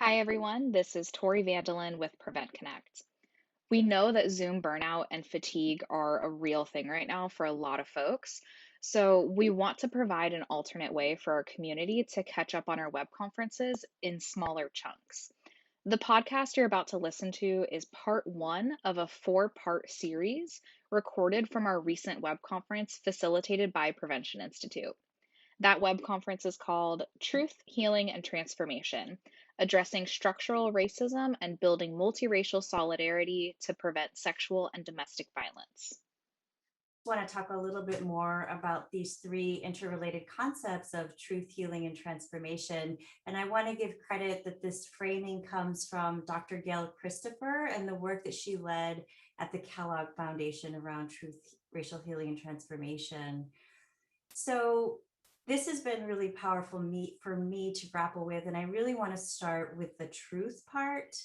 Hi, everyone. This is Tori Vandelin with Prevent Connect. We know that Zoom burnout and fatigue are a real thing right now for a lot of folks. So, we want to provide an alternate way for our community to catch up on our web conferences in smaller chunks. The podcast you're about to listen to is part one of a four-part series recorded from our recent web conference facilitated by Prevention Institute. That web conference is called Truth, Healing, and Transformation, addressing structural racism and building multiracial solidarity to prevent sexual and domestic violence. Want to talk a little bit more about these three interrelated concepts of truth, healing, and transformation. And I want to give credit that this framing comes from Dr. Gail Christopher and the work that she led at the Kellogg Foundation around truth, racial healing, and transformation. So this has been really powerful for me to grapple with. And I really want to start with the truth part.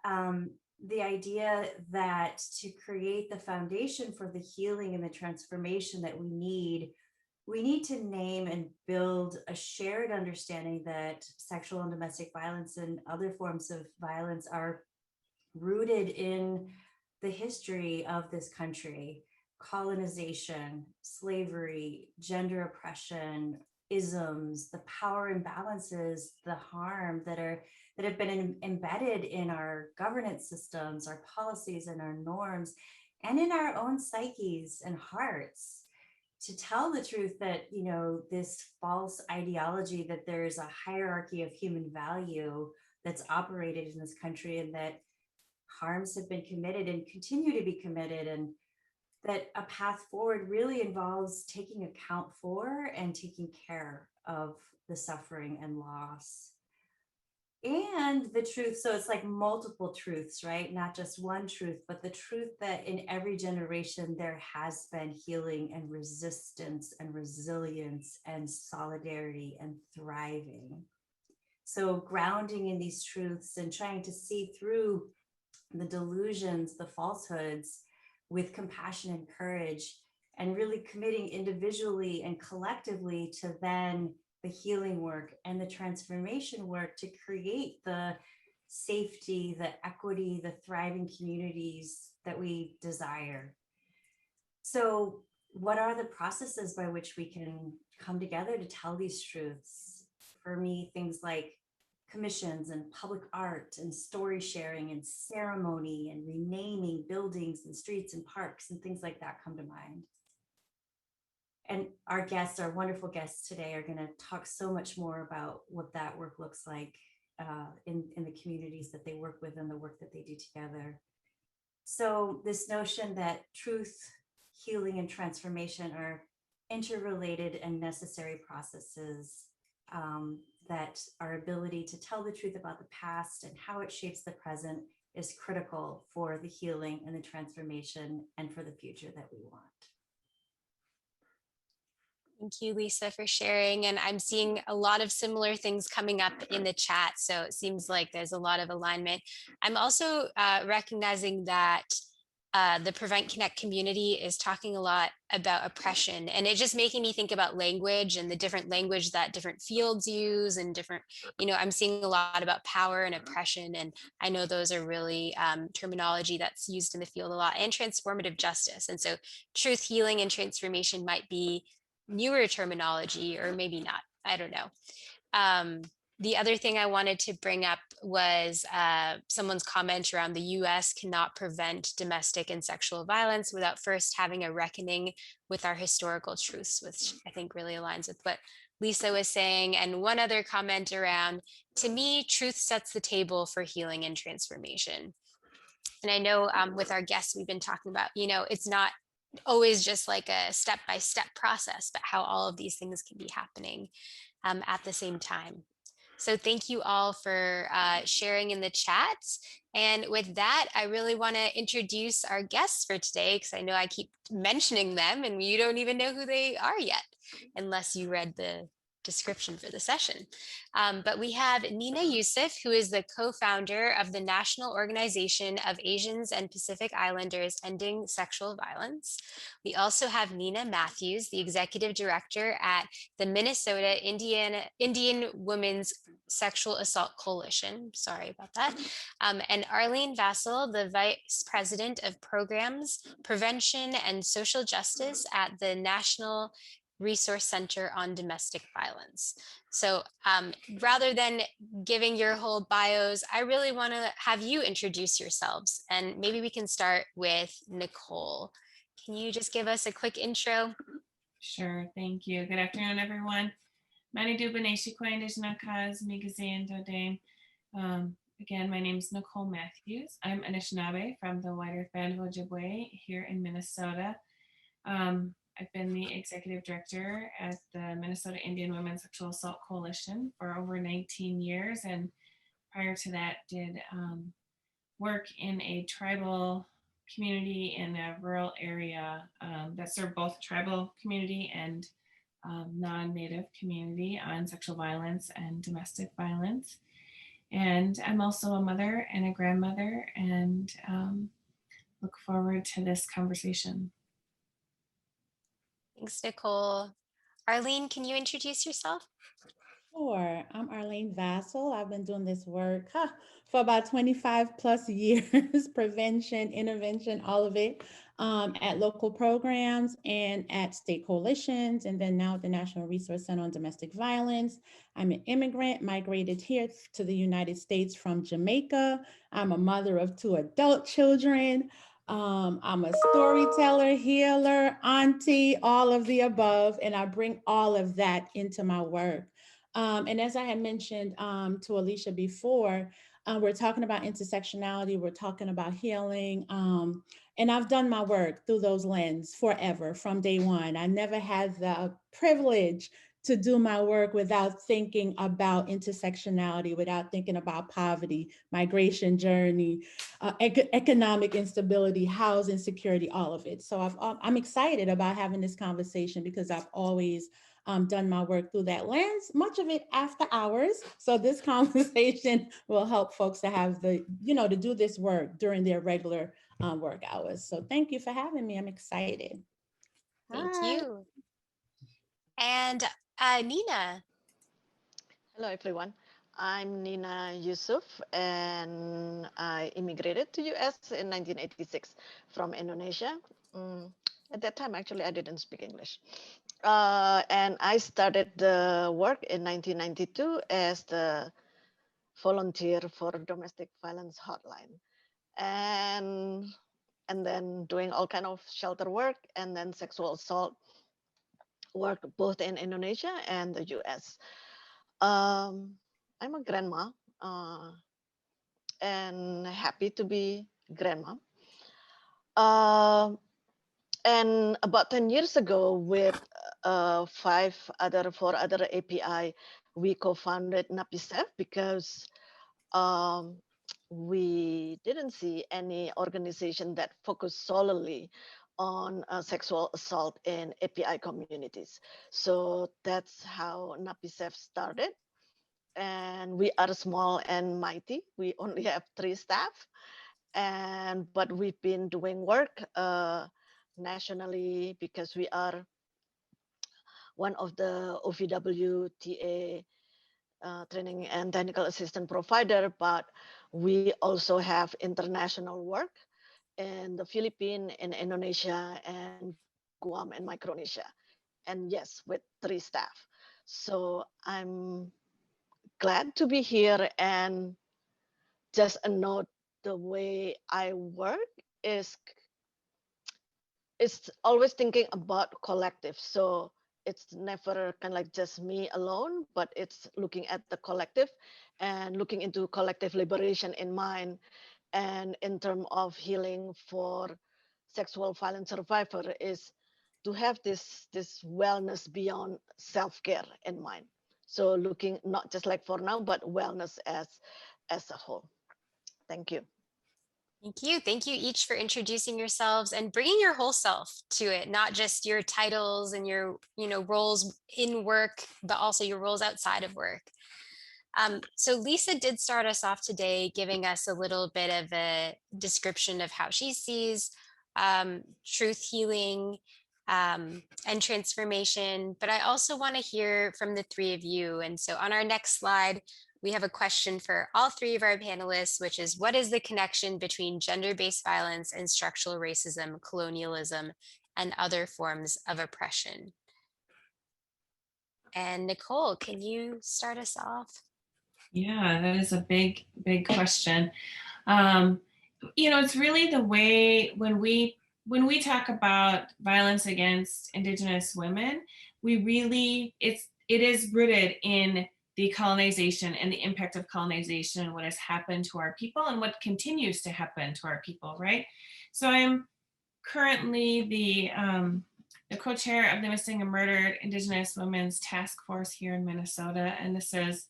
The idea that to create the foundation for the healing and the transformation that we need to name and build a shared understanding that sexual and domestic violence and other forms of violence are rooted in the history of this country: colonization, slavery, gender oppression, isms, the power imbalances, the harm that have been embedded in our governance systems, our policies, and our norms, and in our own psyches and hearts. To tell the truth that, this false ideology that there is a hierarchy of human value that's operated in this country, and that harms have been committed and continue to be committed, and that a path forward really involves taking account for and taking care of the suffering and loss and the truth. So it's like multiple truths, right? Not just one truth, but the truth that in every generation there has been healing and resistance and resilience and solidarity and thriving. So grounding in these truths and trying to see through the delusions, the falsehoods, with compassion and courage, and really committing individually and collectively to then the healing work and the transformation work to create the safety, the equity, the thriving communities that we desire. So, what are the processes by which we can come together to tell these truths? For me, things like commissions and public art and story sharing and ceremony and renaming buildings and streets and parks and things like that come to mind. And our guests, our wonderful guests today, are going to talk so much more about what that work looks like in the communities that they work with and the work that they do together. So this notion that truth, healing, and transformation are interrelated and necessary processes, that our ability to tell the truth about the past and how it shapes the present is critical for the healing and the transformation and for the future that we want. Thank you, Lisa, for sharing. And I'm seeing a lot of similar things coming up in the chat. So it seems like there's a lot of alignment. I'm also recognizing that the Prevent Connect community is talking a lot about oppression, and it just making me think about language and the different language that different fields use, and different, I'm seeing a lot about power and oppression. And I know those are really terminology that's used in the field a lot, and transformative justice. And so truth, healing, and transformation might be newer terminology, or maybe not. I don't know. The other thing I wanted to bring up was someone's comment around the US cannot prevent domestic and sexual violence without first having a reckoning with our historical truths, which I think really aligns with what Lisa was saying. And one other comment around, to me, truth sets the table for healing and transformation. And I know with our guests, we've been talking about, it's not always just like a step-by-step process, but how all of these things can be happening at the same time. So thank you all for sharing in the chat. And with that, I really want to introduce our guests for today, because I know I keep mentioning them and you don't even know who they are yet, unless you read the description for the session. But we have Nina Youssef, who is the co-founder of the National Organization of Asians and Pacific Islanders Ending Sexual Violence. We also have Nina Matthews, the executive director at the Minnesota Indian Women's Sexual Assault Coalition. Sorry about that. And Arlene Vassal, the Vice President of Programs, Prevention and Social Justice at the National Resource Center on Domestic Violence. So rather than giving your whole bios, I really want to have you introduce yourselves. And maybe we can start with Nicole. Can you just give us a quick intro? Sure, thank you. Good afternoon, everyone. Mani Dubaneshi Kwandijnakas Migazin Dodane. Again, my name is Nicole Matthews. I'm Anishinaabe from the White Earth Band of Ojibwe here in Minnesota. I've been the executive director at the Minnesota Indian Women's Sexual Assault Coalition for over 19 years. And prior to that, did work in a tribal community in a rural area that served both tribal community and non-Native community on sexual violence and domestic violence. And I'm also a mother and a grandmother, and look forward to this conversation. Thanks, Nicole. Arlene, can you introduce yourself? Sure. I'm Arlene Vassal. I've been doing this work for about 25 plus years, prevention, intervention, all of it, at local programs and at state coalitions, and then now at the National Resource Center on Domestic Violence. I'm an immigrant, migrated here to the United States from Jamaica. I'm a mother of 2 adult children. I'm a storyteller, healer, auntie, all of the above, and I bring all of that into my work. And as I had mentioned to Alicia before, we're talking about intersectionality, we're talking about healing, and I've done my work through those lenses forever, from day one. I never had the privilege to do my work without thinking about intersectionality, without thinking about poverty, migration journey, economic instability, housing security, all of it. So I'm excited about having this conversation because I've always done my work through that lens, much of it after hours. So this conversation will help folks to have the, to do this work during their regular work hours. So thank you for having me. I'm excited. Thank Hi. you. And Nina. Hello, everyone. I'm Nina Yusuf, and I immigrated to US in 1986 from Indonesia. At that time, actually, I didn't speak English. And I started the work in 1992 as the volunteer for domestic violence hotline, and then doing all kind of shelter work and then sexual assault work both in Indonesia and the US. I'm a grandma and happy to be grandma. And about 10 years ago, with 4 other API, we co-founded NAPICEF because we didn't see any organization that focused solely on sexual assault in API communities. So that's how NAPICEF started. And we are small and mighty. We only have 3 staff, but we've been doing work nationally because we are one of the OVW TA training and technical assistant provider, but we also have international work in the Philippines, in Indonesia, and Guam and Micronesia. And yes, with 3 staff. So I'm glad to be here. And just a note, the way I work is it's always thinking about collective. So it's never kind of like just me alone, but it's looking at the collective and looking into collective liberation in mind. And in terms of healing for sexual violence survivor is to have this wellness beyond self-care in mind. So looking not just like for now, but wellness as a whole. Thank you. Thank you. Thank you each for introducing yourselves and bringing your whole self to it, not just your titles and your, roles in work, but also your roles outside of work. So Lisa did start us off today, giving us a little bit of a description of how she sees truth healing and transformation. But I also want to hear from the 3 of you. And so on our next slide, we have a question for all three of our panelists, which is, what is the connection between gender-based violence and structural racism, colonialism, and other forms of oppression? And Nicole, can you start us off? Yeah, that is a big, big question. It's really the way when we talk about violence against Indigenous women, it is rooted in the colonization and the impact of colonization and what has happened to our people and what continues to happen to our people, right? So I'm currently the co-chair of the Missing and Murdered Indigenous Women's Task Force here in Minnesota, and this is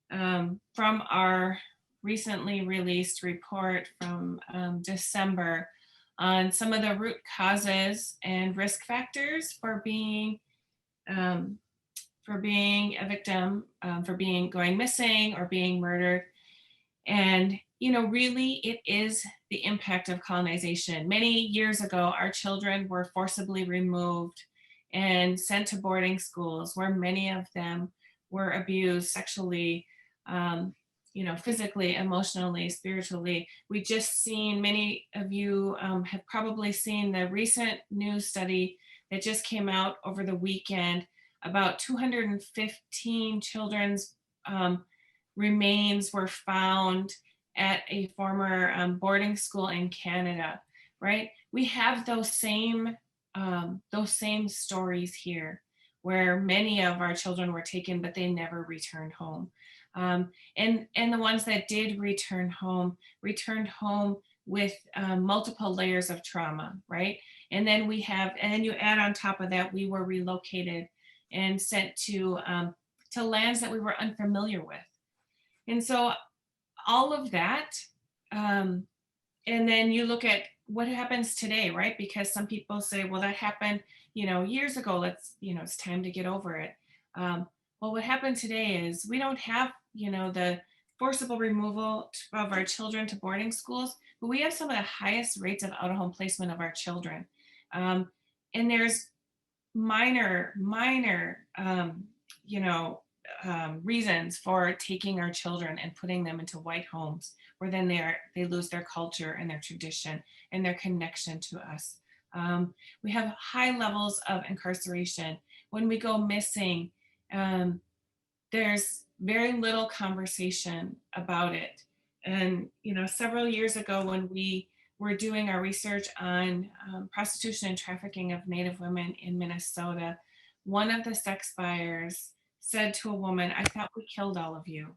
from our recently released report from December on some of the root causes and risk factors for being a victim, for going missing or being murdered. And, really it is the impact of colonization. Many years ago, our children were forcibly removed and sent to boarding schools where many of them were abused sexually, physically, emotionally, spiritually. We just seen, many of you have probably seen the recent news study that just came out over the weekend about 215 children's remains were found at a former boarding school in Canada, right? We have those same stories here where many of our children were taken, but they never returned home. And the ones that did returned home with multiple layers of trauma, right? And then you add on top of that, we were relocated and sent to lands that we were unfamiliar with. And so all of that, and then you look at what happens today, right? Because some people say, well, that happened, years ago, it's time to get over it. Well, what happened today is we don't have, the forcible removal of our children to boarding schools, but we have some of the highest rates of out-of-home placement of our children. And there's minor, reasons for taking our children and putting them into white homes where then they lose their culture and their tradition and their connection to us. We have high levels of incarceration. When we go missing, there's very little conversation about it. And, several years ago when we were doing our research on prostitution and trafficking of Native women in Minnesota, one of the sex buyers said to a woman, "I thought we killed all of you."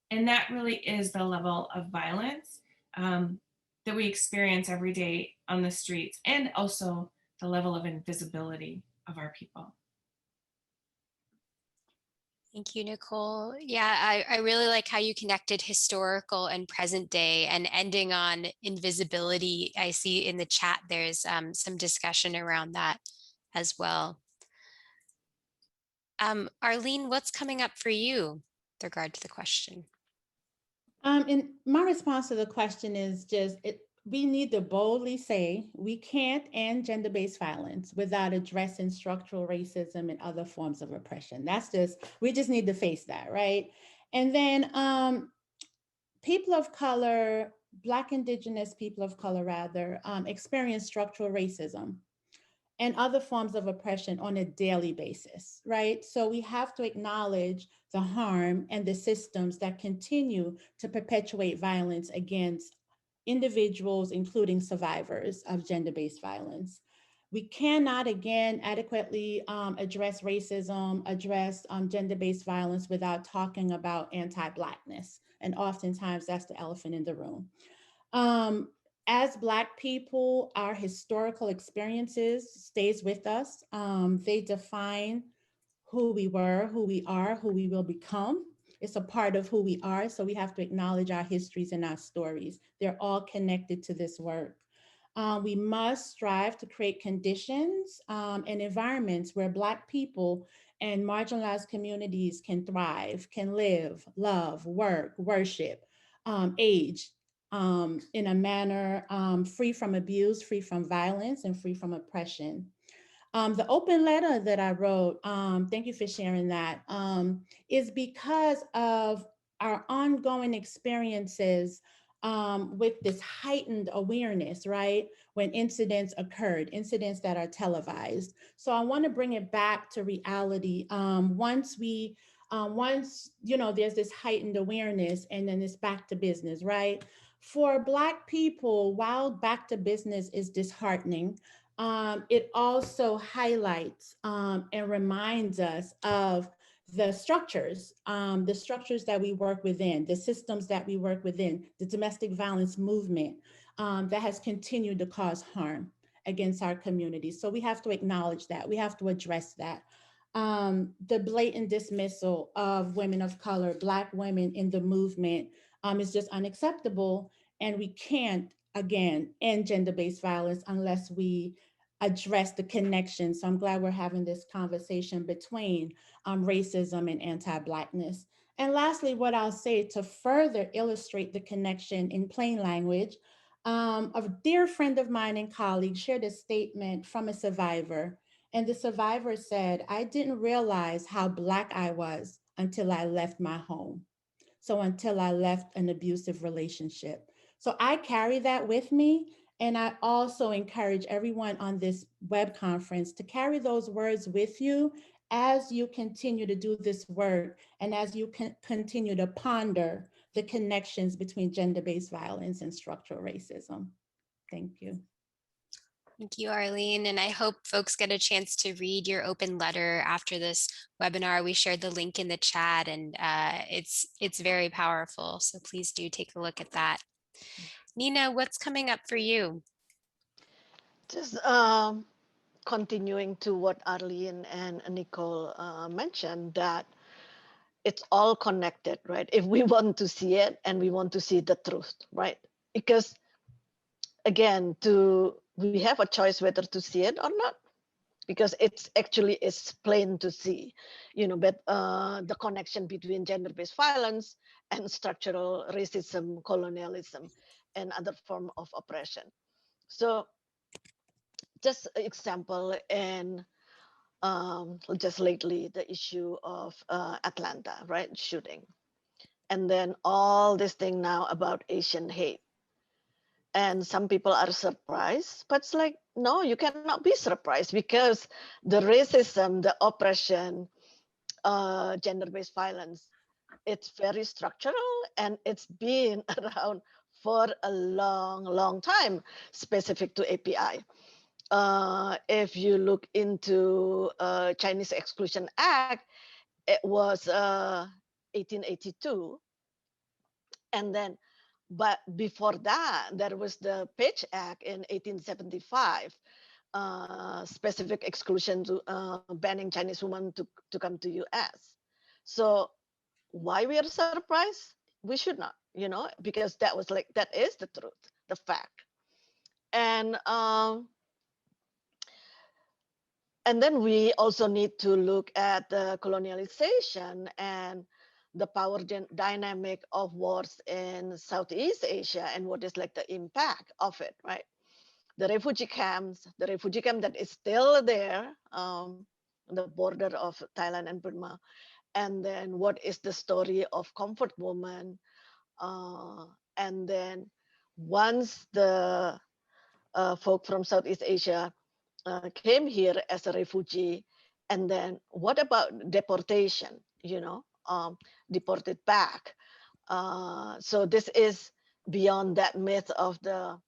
And that really is the level of violence that we experience every day on the streets, and also the level of invisibility of our people. Thank you, Nicole. Yeah, I really like how you connected historical and present day, and ending on invisibility. I see in the chat there's some discussion around that as well. Arlene, what's coming up for you with regard to the question? And my response to the question is we need to boldly say we can't end gender-based violence without addressing structural racism and other forms of oppression. We just need to face that, right? And then people of color, Black, Indigenous people of color rather, experience structural racism and other forms of oppression on a daily basis, right? So we have to acknowledge the harm and the systems that continue to perpetuate violence against individuals, including survivors of gender-based violence. We cannot, again, adequately address racism, address gender-based violence without talking about anti-Blackness. And oftentimes that's the elephant in the room. As Black people, our historical experiences stays with us. They define who we were, who we are, who we will become. It's a part of who we are, so we have to acknowledge our histories and our stories. They're all connected to this work. We must strive to create conditions and environments where Black people and marginalized communities can thrive, can live, love, work, worship, age in a manner free from abuse, free from violence, and free from oppression. The open letter that I wrote, thank you for sharing that, is because of our ongoing experiences with this heightened awareness, right? When incidents occurred, incidents that are televised. So I want to bring it back to reality. Once there's this heightened awareness, and then it's back to business, right? For Black people, while back to business is disheartening, it also highlights and reminds us of the structures that we work within, the systems that we work within, the domestic violence movement that has continued to cause harm against our communities. So we have to acknowledge that. We have to address that. The blatant dismissal of women of color, Black women in the movement is just unacceptable. And we can't, again, end gender-based violence unless we address the connection. So I'm glad we're having this conversation between racism and anti-Blackness. And lastly, what I'll say to further illustrate the connection in plain language, a dear friend of mine and colleague shared a statement from a survivor. And the survivor said, "I didn't realize how Black I was until I left my home." So until I left an abusive relationship. So I carry that with me. And I also encourage everyone on this web conference to carry those words with you as you continue to do this work and as you continue to ponder the connections between gender-based violence and structural racism. Thank you. Thank you, Arlene. And I hope folks get a chance to read your open letter after this webinar. We shared the link in the chat, and it's very powerful. So please do take a look at that. Nina, what's coming up for you? Just continuing to what Arlene and Nicole mentioned, that it's all connected, right? If we want to see it and we want to see the truth, right? Because again, we have a choice whether to see it or not, because it's plain to see, but the connection between gender-based violence and structural racism, colonialism, and other form of oppression. So just an example, and just lately, the issue of Atlanta, right, shooting. And then all this thing now about Asian hate. And some people are surprised, but it's like, no, you cannot be surprised, because the racism, the oppression, gender-based violence, it's very structural, and it's been around for a long, long time, specific to API. If you look into Chinese Exclusion Act, it was 1882. And then, but before that, there was the Page Act in 1875, specific exclusion to banning Chinese women to come to US. So why we are surprised? We should not, because that is the truth, the fact. And then we also need to look at the colonialization and the power dynamic of wars in Southeast Asia, and what is like the impact of it, right? The refugee camp that is still there, on the border of Thailand and Burma. And then what is the story of comfort woman? And then once the folk from Southeast Asia came here as a refugee, and then what about deportation, deported back. So this is beyond that myth of the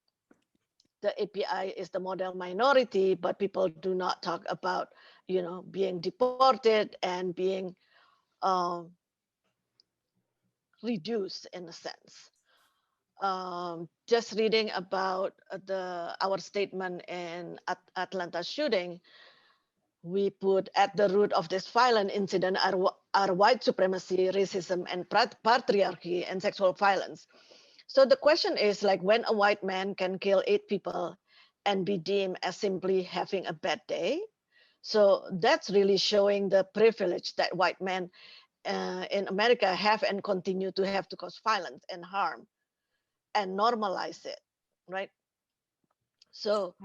API is the model minority, but people do not talk about, being deported and being reduced in a sense. Just reading about our statement in Atlanta shooting, we put at the root of this violent incident are white supremacy, racism, and patriarchy and sexual violence. So the question is, like, when a white man can kill 8 people and be deemed as simply having a bad day. So that's really showing the privilege that white men in America have and continue to have to cause violence and harm and normalize it, right? So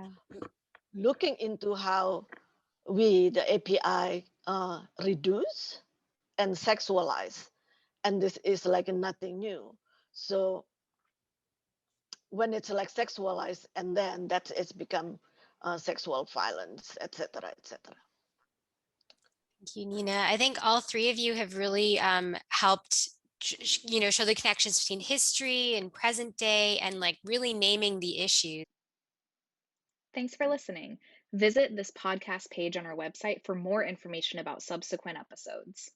looking into how we, the API, reduce and sexualize and this is like nothing new. So when it's like sexualized, and then that it's become sexual violence, etc., etc. Thank you, Nina. I think all three of you have really helped, show the connections between history and present day and like really naming the issues. Thanks for listening. Visit this podcast page on our website for more information about subsequent episodes.